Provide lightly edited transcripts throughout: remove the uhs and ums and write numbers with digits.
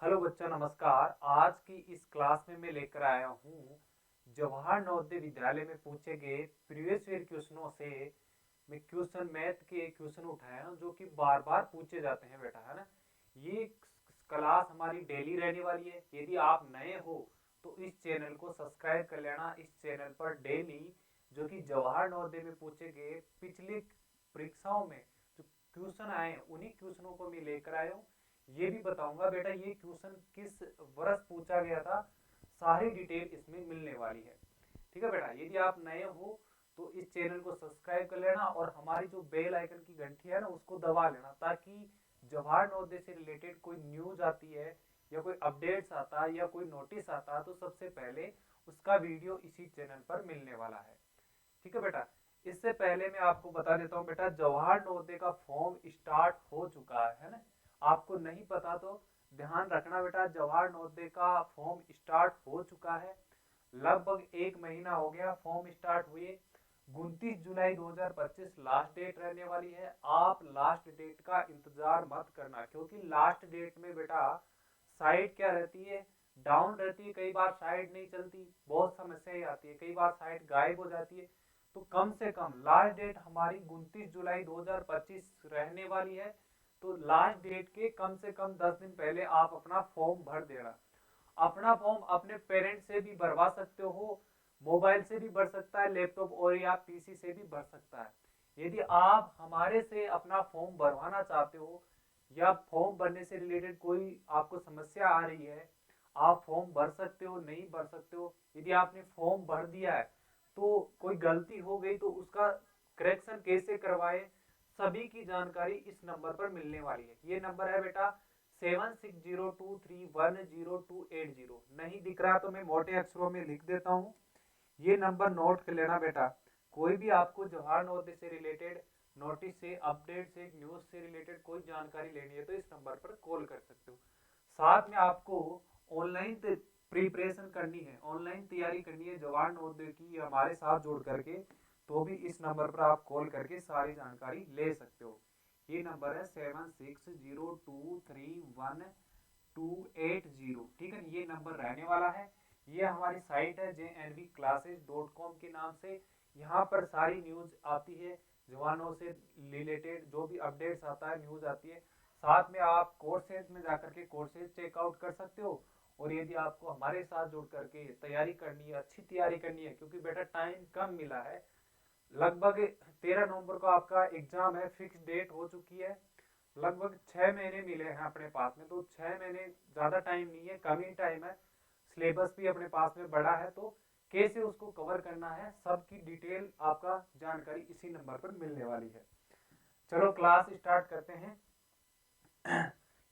Hello बच्चों, नमस्कार। आज की इस क्लास में मैं लेकर आया हूँ जवाहर नवोदय विद्यालय में पूछे गए प्रीवियस ईयर क्वेश्चनों से मैं क्वेश्चन मैथ के क्वेश्चन उठाया हूँ जो कि बार बार पूछे जाते हैं बेटा, है ना। ये क्लास हमारी डेली रहने वाली है। यदि आप नए हो तो इस चैनल को सब्सक्राइब कर लेना। इस चैनल पर डेली जो कि जवाहर नवोदय में पूछे गए पिछले परीक्षाओं में जो क्वेश्चन आए उन्हीं क्वेश्चनों को मैं लेकर आया हूँ। ये भी बताऊंगा बेटा ये क्वेश्चन किस वर्ष पूछा गया था, सारी डिटेल इसमें मिलने वाली है। ठीक है बेटा, यदि आप नए हो तो इस चैनल को सब्सक्राइब कर लेना और हमारी जो बेल आइकन की घंटी है ना उसको दबा लेना, ताकि जवाहर नवोदय से रिलेटेड कोई न्यूज आती है या कोई अपडेट्स आता है या कोई नोटिस आता है तो सबसे पहले उसका वीडियो इसी चैनल पर मिलने वाला है। ठीक है बेटा, इससे पहले मैं आपको बता देता हूँ बेटा, जवाहर नवोदय का फॉर्म स्टार्ट हो चुका है ना। आपको नहीं पता तो ध्यान रखना बेटा, जवाहर नवोदय का फॉर्म स्टार्ट हो चुका है। लगभग 1 महीना हो गया फॉर्म स्टार्ट हुए। 29 जुलाई 2025 लास्ट डेट रहने वाली है। आप लास्ट डेट का इंतजार मत करना, क्योंकि लास्ट डेट में बेटा साइट क्या रहती है, डाउन रहती है। कई बार साइट नहीं चलती, बहुत समस्याएं आती है, कई बार साइट गायब हो जाती है। तो कम से कम लास्ट डेट हमारी 29 जुलाई 2025 रहने वाली है। तो लास्ट डेट के कम से कम 10 दिन पहले आप अपना फॉर्म भर देना। अपना फॉर्म अपने पेरेंट्स से भी भरवा सकते हो, मोबाइल से भी भर सकता है, लैपटॉप और या पीसी से भी भर सकता है। यदि आप हमारे से अपना फॉर्म भरवाना चाहते हो या फॉर्म भरने से रिलेटेड कोई आपको समस्या आ रही है, आप फॉर्म भर सकते हो, नहीं भर सकते हो। यदि आपने फॉर्म भर दिया है तो कोई गलती हो गई तो उसका करेक्शन कैसे करवाए, सभी की जानकारी इस नंबर पर मिलने वाली है। ये नंबर है बेटा 7602310280। नहीं दिख रहा तो मैं मोटे अक्षरों में लिख देता हूँ, ये नंबर नोट कर लेना बेटा। कोई भी आपको जवाहर नवोदय से रिलेटेड नोटिस से, अपडेट से, न्यूज से रिलेटेड कोई जानकारी लेनी है तो इस नंबर पर कॉल कर सकते हो। साथ में आपको ऑनलाइन प्रिपरेशन करनी है, ऑनलाइन तैयारी करनी है जवाहर नवोदय की हमारे साथ जुड़ करके, तो भी इस नंबर पर आप कॉल करके सारी जानकारी ले सकते हो। ये नंबर है 7602310280। ठीक है, ये नंबर रहने वाला है। ये हमारी साइट है JNVclasses.com के नाम से। यहाँ पर सारी न्यूज आती है, जवानों से रिलेटेड जो भी अपडेट्स आता है, न्यूज आती है। साथ में आप कोर्सेज में जाकर के कोर्सेज चेकआउट कर सकते हो। और यदि आपको हमारे साथ जुड़ करके तैयारी करनी है, अच्छी तैयारी करनी है, क्योंकि बेटा टाइम कम मिला है। लगभग 13 नवंबर को आपका एग्जाम है, फिक्स डेट हो चुकी है। लगभग 6 महीने मिले हैं अपने पास में, तो 6 महीने ज्यादा टाइम नहीं है, कम ही टाइम है। सिलेबस भी अपने पास में बड़ा है, तो कैसे उसको कवर करना है सबकी डिटेल आपका जानकारी इसी नंबर पर मिलने वाली है। चलो क्लास स्टार्ट करते हैं।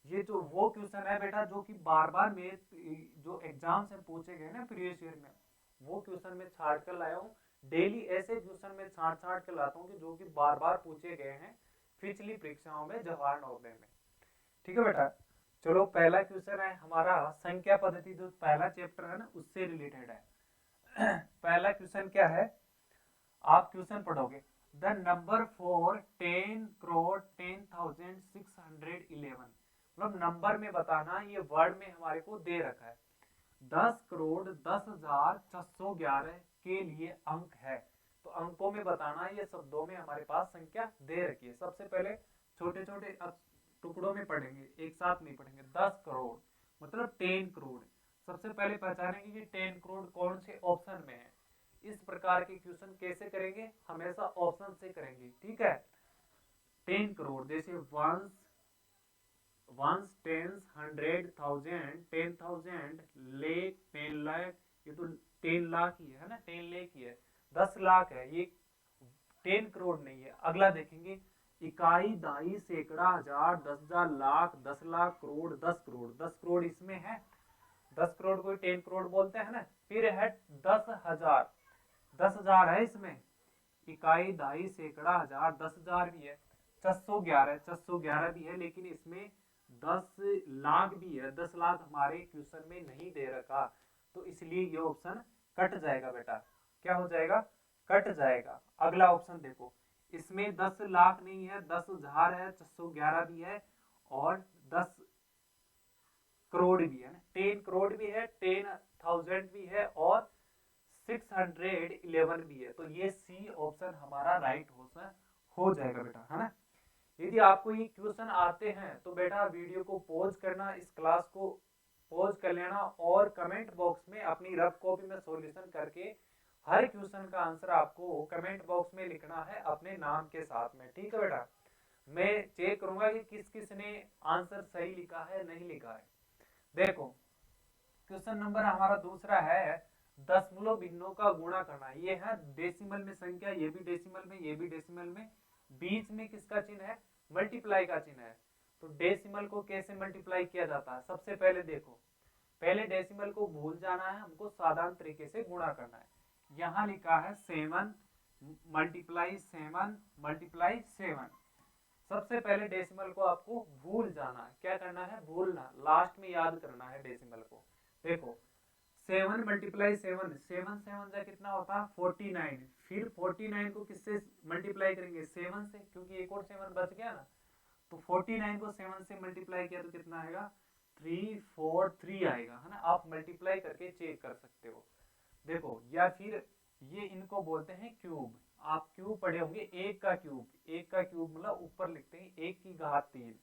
ये जो वो क्वेश्चन है बेटा जो कि बार बार में जो एग्जाम से पूछे गए ना प्रीवियस ईयर में, वो क्वेश्चन में छाट कर लाया हूँ। डेली ऐसे क्वेश्चन में छाट छाट कर लाता हूँ कि जो कि बार बार पूछे गए हैं पिछली परीक्षाओं में जवाहर नवोदय में। ठीक है बेटा, चलो पहला क्वेश्चन है हमारा संख्या पद्धति, जो पहला चैप्टर है ना उससे रिलेटेड है। पहला क्वेश्चन क्या है, आप क्वेश्चन पढ़ोगे। द नंबर फॉर 10 crore 10,611, मतलब नंबर में बताना, ये वर्ड में हमारे को दे रखा है। 10 करोड़ 10,611 के लिए अंक है, तो अंकों में बताना, ये शब्दों में हमारे पास संख्या दे रखी है। सबसे पहले छोटे छोटे टुकड़ों में पढ़ेंगे, एक साथ नहीं पढ़ेंगे। 10 करोड़ मतलब 10 करोड़। सबसे पहले पहचानेंगे कि 10 करोड़ कौन से ऑप्शन में है। इस प्रकार के क्वेश्चन कैसे करेंगे, हमेशा ऑप्शन से करेंगे। ठीक है, 10 करोड़ जैसे वंस, वंस, टेंस, 100,000, 10,000, लेख, 10 लाख। ये तो 10 लाख ही है ना, 10 लाख ही है। 10 लाख है, ये 10 करोड़ नहीं है। अगला देखेंगे, इकाई, दहाई, सैकड़ा, हजार, 10,000, लाख, 10 लाख, करोड़, 10 करोड़। 10 करोड़ इसमें है, 10 करोड़ को 10 करोड़ बोलते हैं ना। फिर है 10,000, 10,000 है इसमें। इकाई, दहाई, सैकड़ा, हजार, 10,000 भी है। 611, 611 भी है, लेकिन इसमें 10 लाख भी है। 10 लाख हमारे क्वेश्चन में नहीं दे रखा, तो इसलिए ये ऑप्शन कट जाएगा बेटा। क्या हो जाएगा, कट जाएगा। अगला ऑप्शन देखो, इसमें 10 लाख नहीं है, 10,000 है, 611 भी है और 10 करोड़ करोड़ भी है, 10,000 भी है और 611 भी है। तो ये सी ऑप्शन हमारा राइट हो जाएगा बेटा, है ना। यदि आपको ये क्वेश्चन आते हैं तो बेटा वीडियो को पॉज करना, इस क्लास को पॉज कर लेना और कमेंट बॉक्स में अपनी रफ कॉपी में सॉल्यूशन करके हर क्वेश्चन का आंसर आपको कमेंट बॉक्स में लिखना है अपने नाम के साथ में, ठीक है बेटा। मैं चेक करूंगा कि किस किस ने आंसर सही लिखा है नहीं लिखा है। देखो क्वेश्चन नंबर हमारा दूसरा है, दशमलव भिन्नों का गुणा करना। ये है डेसिमल में संख्या, ये भी डेसिमल में, ये भी डेसिमल में, बीच में किसका चिन्ह है, मल्टीप्लाई का चिन्ह है। तो डेसिमल को कैसे मल्टीप्लाई किया जाता है, सबसे पहले देखो, पहले डेसिमल को भूल जाना है, हमको साधारण तरीके से गुणा करना है। यहां लिखा है 7 मल्टीप्लाई 7 मल्टीप्लाई 7। सबसे पहले डेसिमल को आपको भूल जाना है, क्या करना है, भूलना, लास्ट में याद करना है डेसिमल को। देखो 7 मल्टीप्लाई 7, 7 7 जा कितना होता है 49, फिर 49 को किससे मल्टीप्लाई करेंगे, 7 से, क्योंकि एक और 7 बच गया ना। तो 49 को 7 से मल्टीप्लाई किया तो कितना आएगा, 343 आएगा, है ना। आप मल्टीप्लाई करके चेक कर सकते हो। देखो या फिर ये इनको बोलते हैं क्यूब, आप क्यूब पढ़े होंगे, एक का क्यूब, एक का क्यूब मतलब ऊपर लिखते हैं एक की घात 3,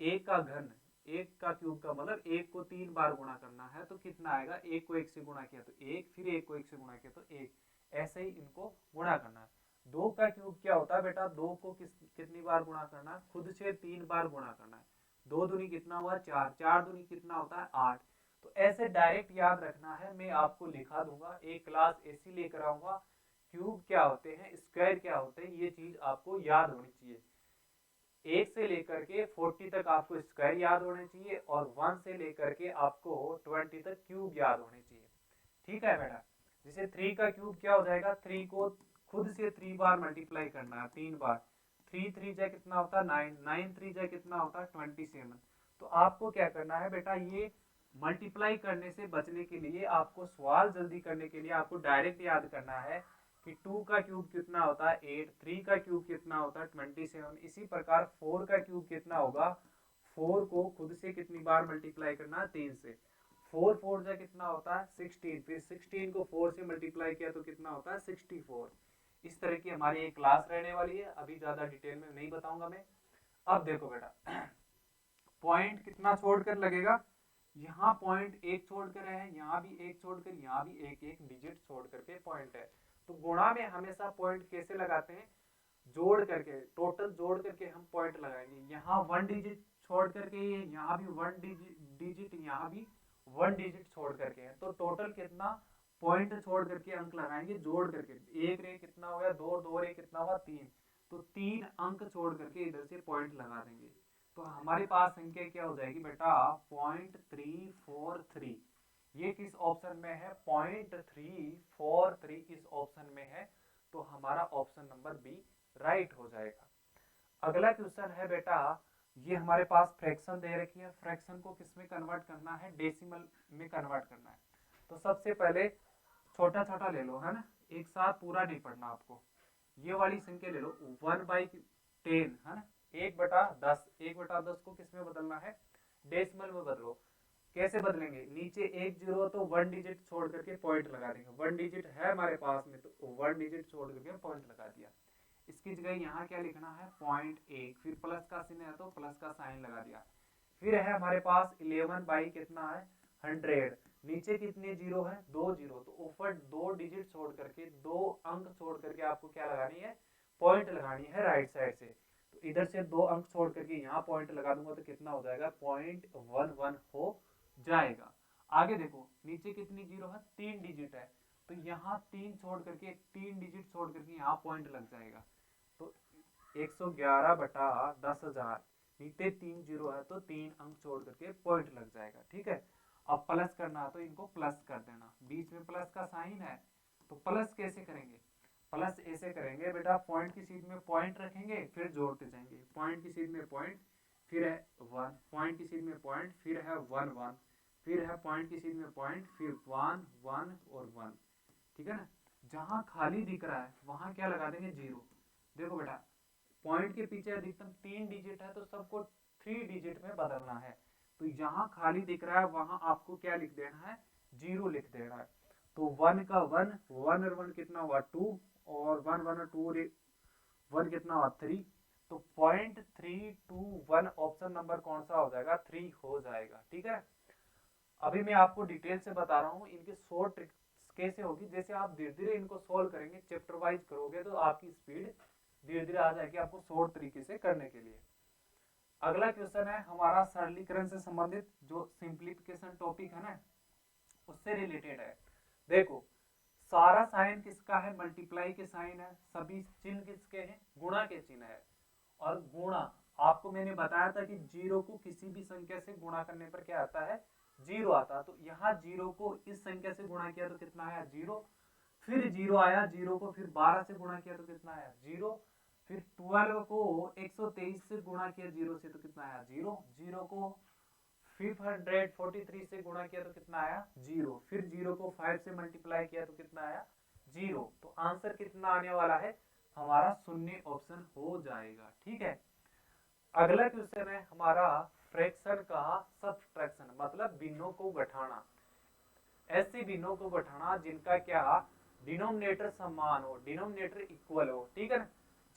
एक का घन, एक का क्यूब का मतलब एक को 3 बार गुणा करना है तो कितना आएगा, एक को एक से गुणा किया तो एक, फिर एक को एक से गुणा किया तो एक, ऐसे ही इनको गुणा करना है। 2 का क्यूब क्या होता है बेटा, 2 को कितनी बार गुणा करना है, खुद से 3 बार गुणा करना है। 2 दूनी कितना हुआ 4, 4 दूनी कितना होता है 8। तो ऐसे डायरेक्ट याद रखना है, मैं आपको लिखा दूंगा, एक क्लास ऐसी लेकर आऊंगा, क्यूब क्या होते हैं, स्क्वायर क्या होते हैं, ये चीज आपको याद होनी चाहिए। 1 से लेकर के 40 तक आपको स्क्वायर याद होने चाहिए और 1 से लेकर के आपको 20 तक क्यूब याद होने चाहिए, ठीक है बेटा। जैसे 3 का क्यूब क्या हो जाएगा, 3 को खुद से 3 बार मल्टीप्लाई करना है, 3 बार, 3 3 जा कितना होता है 9, 9 3 जा कितना होता है 27। तो आपको क्या करना है बेटा, ये मल्टीप्लाई करने से बचने के लिए, आपको सवाल जल्दी करने के लिए आपको डायरेक्ट याद करना है कि 2 का क्यूब कितना होता है 8, 3 का क्यूब कितना होता है 27, इसी प्रकार 4 का क्यूब कितना होगा, 4 को खुद से कितनी बार मल्टीप्लाई करना है 3 से, 4 4 जा कितना होता है 16, फिर 16 को 4 से मल्टीप्लाई किया तो कितना होता है 64। इस तरह की हमारी एक क्लास रहने वाली है, अभी ज्यादा डिटेल में नहीं बताऊंगा मैं। अब देखो बेटा पॉइंट कितना छोड़कर लगेगा, यहाँ पॉइंट एक छोड़कर है, यहाँ भी एक छोड़कर, यहाँ भी एक एक डिजिट छोड़ करके पॉइंट है। तो गुणा में हमेशा पॉइंट कैसे लगाते हैं, जोड़ करके, टोटल जोड़ करके हम पॉइंट लगाएंगे। यहाँ 1 डिजिट छोड़ करके, यहाँ भी 1 डिजिट, यहाँ भी 1 डिजिट छोड़ करके है, तो टोटल कितना पॉइंट छोड़ करके अंक लगाएंगे, जोड़ करके, एक रे कितना हो गया 2, 2 रे कितना हुआ 3, तो 3 अंक छोड़ करके इधर से पॉइंट लगा देंगे। तो हमारे पास संख्या क्या हो जाएगी बेटा, 0.343। ये किस ऑप्शन में है, 0.343 इस ऑप्शन में है, तो हमारा ऑप्शन नंबर बी राइट हो जाएगा। अगला क्वेश्चन है बेटा, ये हमारे पास फ्रैक्शन दे रखी है, फ्रैक्शन को किस में कन्वर्ट करना है, डेसिमल में कन्वर्ट करना है। तो सबसे पहले छोटा छोटा ले लो, है ना, एक साथ पूरा नहीं पढ़ना आपको। ये वाली संख्या ले लो 1/10, है ना, 1/10, 1/10 को किस में बदलना है, डेसिमल में बदलो। कैसे बदलेंगे, नीचे एक जीरो तो 1 डिजिट छोड़ करके पॉइंट लगा देंगे, 1 डिजिट है हमारे पास में तो 1 डिजिट छोड़ करके पॉइंट लगा दिया। इसकी जगह यहाँ क्या लिखना है 0.1, फिर प्लस का चिन्ह है तो प्लस का साइन लगा दिया। फिर है हमारे पास 11 बाई कितना है 100, नीचे कितने जीरो है 2 जीरो, तो ऊपर 2 डिजिट छोड़ करके, 2 अंक छोड़ करके आपको क्या लगानी है, पॉइंट लगानी है राइट साइड से। तो इधर से 2 अंक छोड़ करके यहाँ पॉइंट लगा दूंगा तो कितना हो जाएगा 0.11 हो जाएगा। आगे देखो नीचे कितनी जीरो है 3 डिजिट है, तो यहाँ 3 छोड़ करके, 3 डिजिट छोड़ करके यहाँ पॉइंट लग जाएगा। तो 111/10,000, नीचे 3 जीरो है तो 3 अंक छोड़ करके पॉइंट लग जाएगा, ठीक है। अब प्लस करना है तो इनको प्लस कर देना, बीच में प्लस का साइन है तो प्लस कैसे करेंगे, प्लस ऐसे करेंगे बेटा, पॉइंट की सीध में पॉइंट रखेंगे फिर जोड़ते जाएंगे, पॉइंट की सीध में पॉइंट, फिर है 1, पॉइंट की सीध में पॉइंट, फिर है 1 1, फिर है पॉइंट की सीध में पॉइंट, फिर 1 1 और 1, ठीक है ना। जहां खाली दिख रहा है वहां क्या लगा देंगे 0। देखो बेटा पॉइंट के पीछे अधिकतम 3 डिजिट है तो सबको 3 डिजिट में बदलना है, तो यहाँ खाली दिख रहा है, वहां आपको क्या लिख देना है, 0 लिख देना है। तो 1 का 1, 1 और 1 कितना हुआ 2, और 1 1 और 2 और 1 कितना हुआ 3। तो 0.321 ऑप्शन नंबर कौन सा हो जाएगा, 3 हो जाएगा। ठीक है, अभी मैं आपको डिटेल से बता रहा हूँ इनकी शॉर्ट ट्रिक्स कैसे होगी। जैसे आप धीरे धीरे इनको सोल्व करेंगे, चैप्टर वाइज करोगे, तो आपकी स्पीड धीरे धीरे आ जाएगी आपको शॉर्ट तरीके से करने के लिए। अगला क्वेश्चन है हमारा सरलीकरण से संबंधित, जो सिंप्लीफिकेशन टॉपिक है ना, उससे रिलेटेड है। देखो, सारा साइन किसका है, मल्टीप्लाई के साइन है। सभी चिन्ह किसके हैं, गुणा के चिन्ह है। और गुणा, आपको मैंने बताया था कि जीरो को किसी भी संख्या से गुणा करने पर क्या आता है, जीरो आता है। तो यहाँ जीरो को इस संख्या से गुणा किया तो कितना आया, जीरो। फिर जीरो आया, जीरो को फिर 12 से गुणा किया तो कितना आया, जीरो। फिर 12 को 123 से गुणा किया जीरो से तो कितना आया, जीरो। जीरो को 543 से गुणा किया तो कितना आया, जीरो। फिर जीरो को 5 से मल्टीप्लाई किया तो कितना आया, जीरो। तो आंसर कितना आने वाला है हमारा, शून्य ऑप्शन हो जाएगा। ठीक है, अगला क्वेश्चन है हमारा फ्रैक्शन का सब्ट्रैक्शन, मतलब भिन्नों को घटाना। ऐसे भिन्नों को घटाना जिनका क्या, डिनोमिनेटर समान हो, डिनोमिनेटर इक्वल हो। ठीक है ना,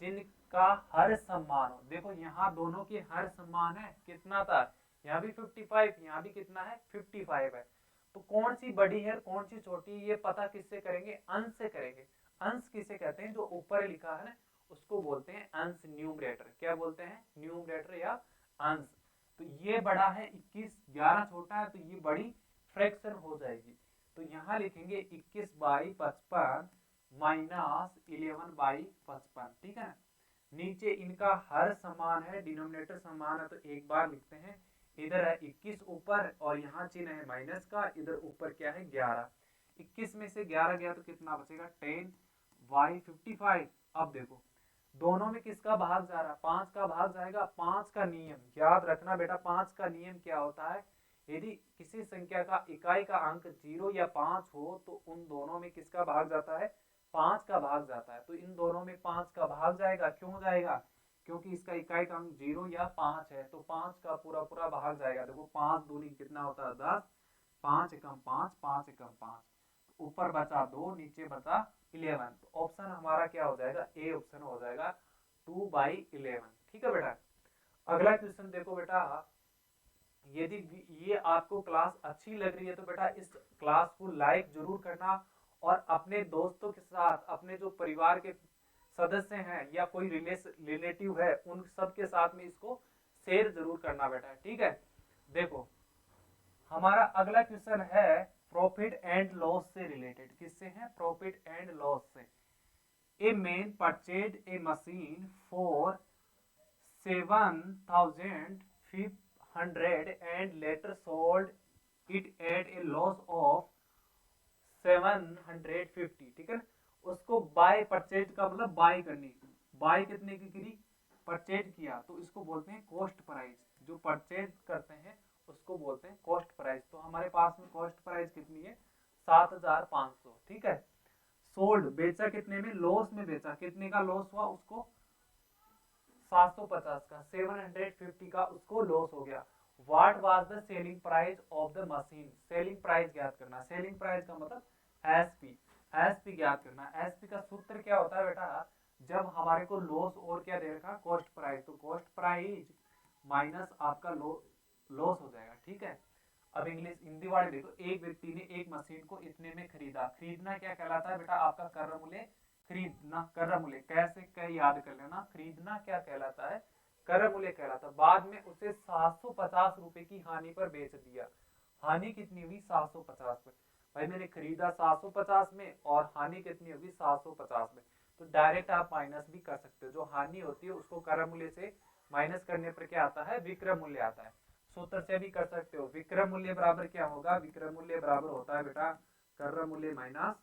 जिनका हर समान हो। देखो यहाँ दोनों के हर समान है, कितना था, यहाँ भी 55, यहाँ भी कितना है 55 है। तो कौन सी बड़ी है कौन सी छोटी, ये पता किससे करेंगे, अंश से करेंगे। अंश किसे कहते हैं, जो ऊपर लिखा है ना उसको बोलते हैं अंश, न्यूमरेटर। क्या बोलते हैं, न्यूमरेटर या अंश। तो ये बड़ा है 21, 11 छोटा है, तो ये बड़ी फ्रैक्शन हो जाएगी। तो यहाँ लिखेंगे 21/55 माइनस 11/55। ठीक है, नीचे इनका हर समान है, डिनोमिनेटर समान है, तो एक बार लिखते हैं। इधर है 21 ऊपर, और यहाँ चिन्ह है माइनस का, इधर ऊपर क्या है 11। 21 में से 11 गया तो कितना बचेगा, 10/55। अब देखो दोनों में किसका भाग जा रहा है, 5 का भाग जाएगा। 5 का नियम याद रखना बेटा, 5 का नियम क्या होता है, यदि किसी संख्या का इकाई का अंक 0 या 5 हो तो उन दोनों में किसका भाग जाता है, 5 का भाग जाता है। तो इन दोनों में 5 का भाग जाएगा, क्यों जाएगा, क्योंकि इसका इकाई का अंक 0 या 5 है, तो 5 का पूरा पूरा भाग जाएगा। देखो 5 दूनी कितना होता है 10, 5 एकम 5, 5 एकम 5, ऊपर बचा 2, नीचे बचा 11। तो ऑप्शन हमारा क्या हो जाएगा, ए ऑप्शन हो जाएगा 2/11। ठीक है बेटा, अगला क्वेश्चन देखो बेटा, यदि ये आपको क्लास अच्छी लग रही है तो बेटा इस क्लास को लाइक जरूर करना, और अपने दोस्तों के साथ, अपने जो परिवार के सदस्य हैं या कोई रिलेटिव है, उन सब के साथ में इसको शेयर जरूर करना बेटा। ठीक है, देखो हमारा अगला क्वेश्चन है प्रॉफिट एंड लॉस से रिलेटेड। किससे है, प्रॉफिट एंड लॉस से। A man purchase a machine for 7,500 and later sold it at a loss of 750। ठीक है, उसको बाय परचेज का मतलब बाय करने की, बाय कितने की करी, परचेज किया, तो इसको बोलते हैं कॉस्ट प्राइस। जो परचेज करते हैं उसको बोलते हैं कॉस्ट प्राइस। तो हमारे पास में कॉस्ट प्राइस कितनी है, 7,500। ठीक है, सोल्ड बेचा कितने में, लॉस में बेचा, कितने का लॉस हुआ उसको, 750 का, 750 का उसको लॉस हो गया। What was the selling price of the machine, selling price ज्ञात करना। सेलिंग प्राइस का मतलब एसपी, एसपी ज्ञात करना। एसपी का सूत्र क्या होता है बेटा, जब हमारे को लॉस और क्या दे रखा, कॉस्ट प्राइस, तो कॉस्ट प्राइस माइनस आपका लॉस हो जाएगा। ठीक है, अब इंग्लिश हिंदी वाले देखो, एक व्यक्ति ने एक मशीन को इतने में खरीदा। खरीदना क्या कहलाता है बेटा, आपका क्रय मूल्य, खरीदना क्रय मूल्य, कैसे क्या याद कर लेना, खरीदना क्या कहलाता है, क्रय मूल्य कहलाता है। बाद में उसे 750 रुपए की हानि पर बेच दिया। हानि कितनी हुई, 750 में। भाई मैंने खरीदा 750 में और हानि कितनी होगी, 750 में। तो डायरेक्ट आप माइनस भी कर सकते हो, जो हानि होती है उसको क्रय मूल्य से माइनस करने पर क्या आता है, विक्रय मूल्य आता है। सूत्र से भी कर सकते हो। विक्रय मूल्य बराबर क्या होगा, विक्रय मूल्य बराबर होता है बेटा क्रय मूल्य माइनस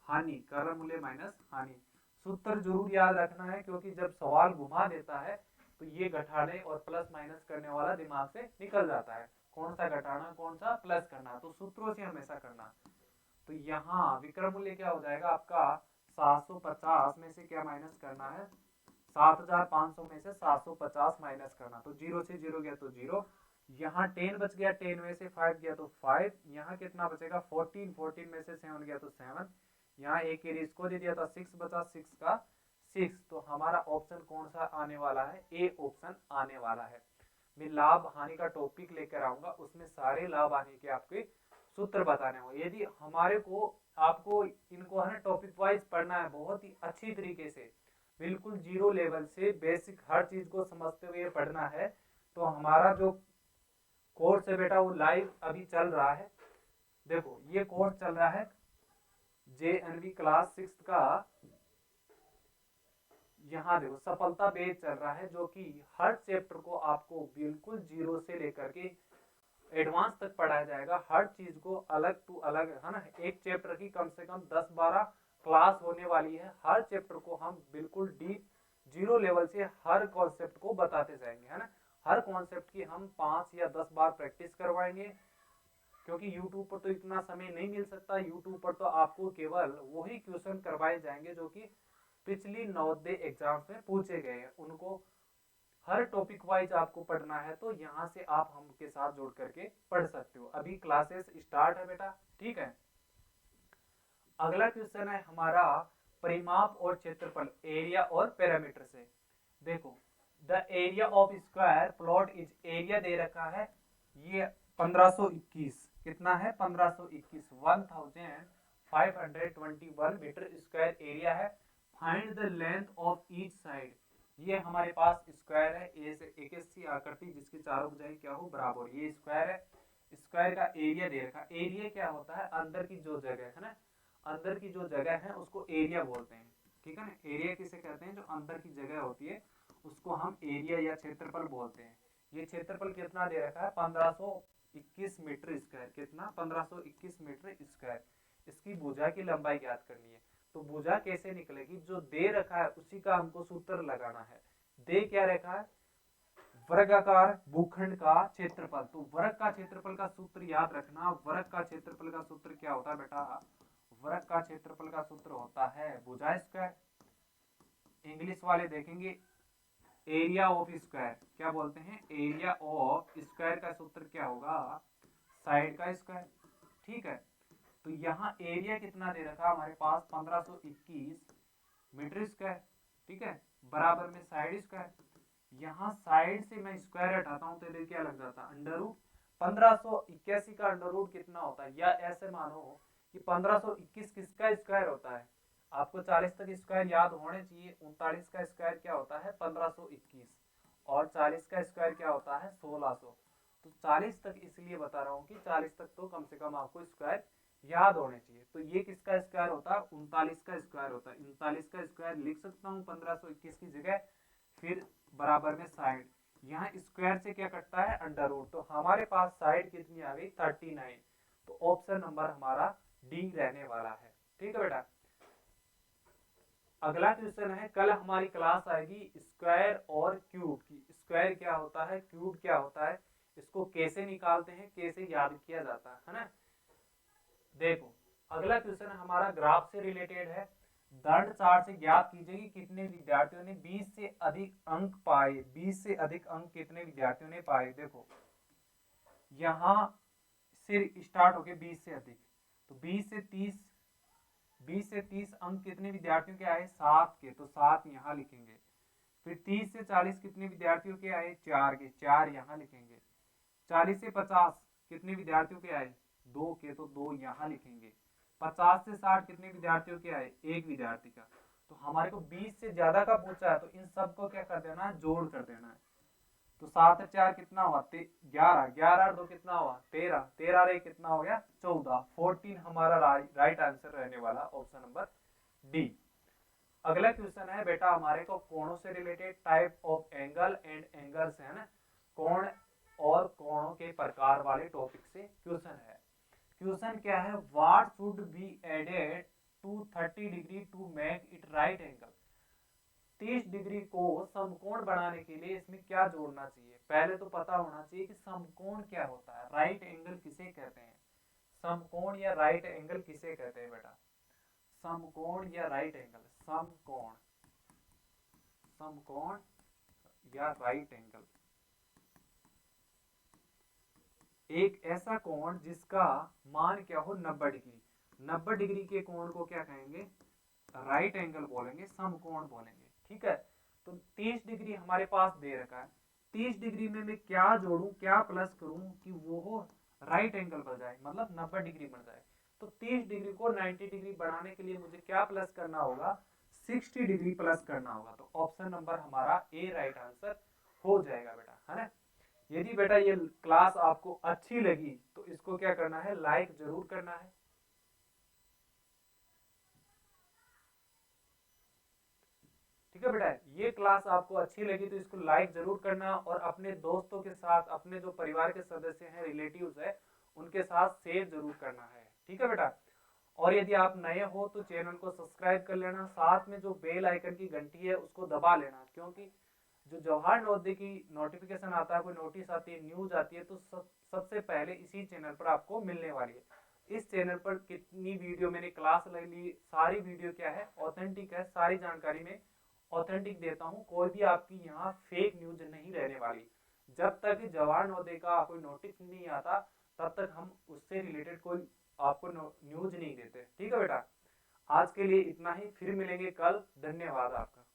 हानि, क्रय मूल्य माइनस हानि। सूत्र जरूर याद रखना है, क्योंकि जब सवाल घुमा देता है तो ये घटाने और प्लस माइनस करने वाला दिमाग से निकल जाता है, कौन सा घटाना कौन सा प्लस करना, तो सूत्रों से हमेशा करना। तो यहाँ विक्रय मूल्य क्या हो जाएगा आपका, 750 में से क्या माइनस करना है, 7,500 में से 750 माइनस करना। तो 0 से 0 गया तो 0, यहाँ 10 बच गया, 10 में से 5 गया तो 5, यहाँ कितना बचेगा 14, 14 में से 7 गया तो 7, यहाँ एक एरिया इसको दे दिया था 6 बचा, 6 का 6, तो हमारा ऑप्शन कौन सा आने वाला है, ए ऑप्शन आने वाला है। मैं लाभ हानि का टॉपिक लेकर आऊंगा, उसमें सारे लाभ हानि के आपके सूत्र बताने होंगे। यदि हमारे को आपको इनको है ना टॉपिक वाइज पढ़ना है बहुत ही अच्छी तरीके से, बिल्कुल जीरो लेवल से बेसिक हर चीज को समझते हुए पढ़ना है, तो हमारा जो कोर्स है बेटा वो लाइव अभी चल रहा है। देखो ये कोर्स चल रहा है JNV क्लास 6 का, यहाँ देखो सफलता बेस चल रहा है, जो कि हर चैप्टर को आपको बिल्कुल जीरो से लेकर के एडवांस तक पढ़ाया जाएगा। हर चीज को अलग टू अलग है ना, एक चैप्टर की कम से कम 10-12 क्लास होने वाली है। हर चैप्टर को हम बिल्कुल डीप जीरो लेवल से हर कॉन्सेप्ट को बताते जाएंगे, है ना। हर कॉन्सेप्ट की हम 5 या 10 बार प्रैक्टिस करवाएंगे, क्योंकि यूट्यूब पर तो इतना समय नहीं मिल सकता। यूट्यूब पर तो आपको केवल वही क्वेश्चन करवाए जाएंगे जो कि पिछली नवोदय एग्जाम्स में पूछे गए हैं, उनको हर टॉपिक वाइज आपको पढ़ना है, तो यहाँ से आप हमके साथ जोड़ करके पढ़ सकते हो। अभी क्लासेस स्टार्ट है बेटा, ठीक है। अगला क्वेश्चन है हमारा परिमाप और क्षेत्रफल, एरिया और पैरामीटर से। देखो the area of square plot is, area दे रखा है ये 1521, कितना है 1521, 1521 मीटर स्क्वायर एरिया है। Find the length of each side, ये हमारे पास स्क्वायर है, ए से एक सी आकृति जिसकी चारों भुजाएं क्या हो बराबर, ये स्क्वायर है। स्क्वायर का एरिया दे रखा, एरिया क्या होता है, अंदर की जो जगह है ना, अंदर की जो जगह है उसको एरिया बोलते हैं, ठीक है ना। एरिया किसे कहते हैं, जो अंदर की जगह होती है उसको हम एरिया या क्षेत्रफल बोलते हैं। ये क्षेत्रफल कितना दे रखा है 1521 मीटर स्क्वायर, कितना 1521 मीटर स्क्वायर। इसकी भुजा की लंबाई ज्ञात करनी है, तो भुजा कैसे निकलेगी, जो दे रखा है उसी का हमको सूत्र लगाना है। दे क्या रखा है, वर्गाकार भूखंड का क्षेत्रफल, तो वर्ग का क्षेत्रफल का सूत्र याद रखना। वर्ग का क्षेत्रफल का सूत्र क्या होता है बेटा, वर्ग का क्षेत्रफल का सूत्र होता है भुजा स्क्वायर। इंग्लिश वाले देखेंगे एरिया ऑफ स्क्वायर, क्या बोलते हैं, एरिया ऑफ स्क्वायर का सूत्र क्या होगा, साइड का स्क्वायर, ठीक है। तो यहाँ एरिया कितना दे रखा हमारे पास 1521 मीटर स्क्वायर, ठीक है, बराबर में साइड स्क्वायर। यहाँ साइड से मैं स्क्वायर हटाता हूँ तो इधर क्या लग जाता है अंडर रूट। 1581 का अंडर रूट कितना होता है, या ऐसे मानो कि 1521 किसका स्क्वायर होता है, आपको 40 तक स्क्वायर याद होने चाहिए। 39 का स्क्वायर क्या होता है 1521, और 40 का स्क्वायर क्या होता है 1600। तो 40 तक इसलिए बता रहा हूँ कि 40 तक तो कम से कम आपको स्क्वायर याद होने चाहिए। तो ये किसका स्क्वायर होता है 39 का स्क्वायर होता है। 39 का स्क्वायर लिख सकता हूँ 1521 की जगह, फिर बराबर में साइड, यहाँ स्क्वायर से क्या कटता है अंडर रूट, तो हमारे पास साइड कितनी आ गई 39। तो ऑप्शन नंबर हमारा डी रहने वाला है, ठीक है बेटा। अगला क्वेश्चन है, कल हमारी क्लास आएगी स्क्वायर और क्यूब की। स्क्वायर क्या होता है, क्यूब क्या होता है, इसको कैसे निकालते हैं, कैसे याद किया जाता है ना। देखो अगला क्वेश्चन हमारा ग्राफ से रिलेटेड है। दंड चार्ट से ज्ञात कीजिए कि कितने विद्यार्थियों ने 20 से अधिक अंक पाए। 20 से अधिक अंक कितने विद्यार्थियों ने पाए, देखो यहाँ से स्टार्ट हो गए 20 से अधिक, तो 20 से 30 अंक कितने विद्यार्थियों के आए 7 के, तो 7 यहाँ लिखेंगे। फिर 30 से 40 कितने विद्यार्थियों के आए 4 के, 4 यहाँ लिखेंगे। 40 से 50 कितने विद्यार्थियों के आए 2 के, तो 2 यहाँ लिखेंगे। 50 से 60 कितने विद्यार्थियों के आए, एक विद्यार्थी का। तो हमारे को 20 से ज्यादा का पूछा है, तो इन सबको क्या कर देना है, जोड़ कर देना है। तो 7 4 कितना हुआ 11, 11 2 कितना हुआ 13, 13 रे कितना हो गया 14, 14 हमारा राइट आंसर रहने वाला ऑप्शन नंबर डी। अगला क्वेश्चन है बेटा हमारे को कोणों से related, type of angle and angles है ना, कोण और कोणों के प्रकार वाले टॉपिक से क्वेश्चन है। क्वेश्चन क्या है, what should be added to 30 degree to make it right angle. 30 degree को समकोण बनाने के लिए इसमें क्या जोड़ना चाहिए। पहले तो पता होना चाहिए कि समकोण क्या होता है, राइट एंगल किसे कहते हैं, समकोण या राइट एंगल किसे कहते हैं बेटा, समकोण या राइट एंगल, समकोण, समकोण या राइट एंगल। एक ऐसा कोण जिसका मान क्या हो 90 डिग्री। 90 डिग्री के कोण को क्या कहेंगे, राइट एंगल बोलेंगे, समकोण बोलेंगे। ठीक है, तो 30 डिग्री हमारे पास दे रखा है। 30 डिग्री में मैं क्या जोड़ूं, क्या प्लस करूं कि वो हो राइट एंगल बन जाए, मतलब 90 डिग्री बन जाए। तो 30 डिग्री को 90 डिग्री बढ़ाने के लिए मुझे क्या प्लस करना होगा, 60 डिग्री प्लस करना होगा। तो ऑप्शन नंबर हमारा ए राइट आंसर हो जाएगा बेटा, है ना। यदि बेटा ये क्लास आपको अच्छी लगी तो इसको क्या करना है, लाइक जरूर करना है। ठीक है बेटा, ये क्लास आपको अच्छी लगी तो इसको लाइक जरूर करना, और अपने दोस्तों के साथ, अपने जो परिवार के सदस्य हैं, रिलेटिव्स है, उनके साथ शेयर जरूर करना है। ठीक है बेटा, और यदि आप नए हो तो चैनल को सब्सक्राइब कर लेना, साथ में जो बेल आइकन की घंटी है उसको दबा लेना, क्योंकि जो जवाहर नवोदय की नोटिफिकेशन आता है, कोई नोटिस आती है, न्यूज आती है, तो सबसे पहले इसी चैनल पर आपको मिलने वाली है। इस चैनल पर कितनी वीडियो मैंने क्लास ले ली, सारी वीडियो क्या है, ऑथेंटिक है, सारी जानकारी में ऑथेंटिक देता हूँ, कोई भी आपकी यहाँ फेक न्यूज नहीं रहने वाली। जब तक जवाहर नवोदय का कोई नोटिस नहीं आता तब तक हम उससे रिलेटेड कोई आपको न्यूज नहीं देते। ठीक है बेटा, आज के लिए इतना ही, फिर मिलेंगे कल। धन्यवाद आपका।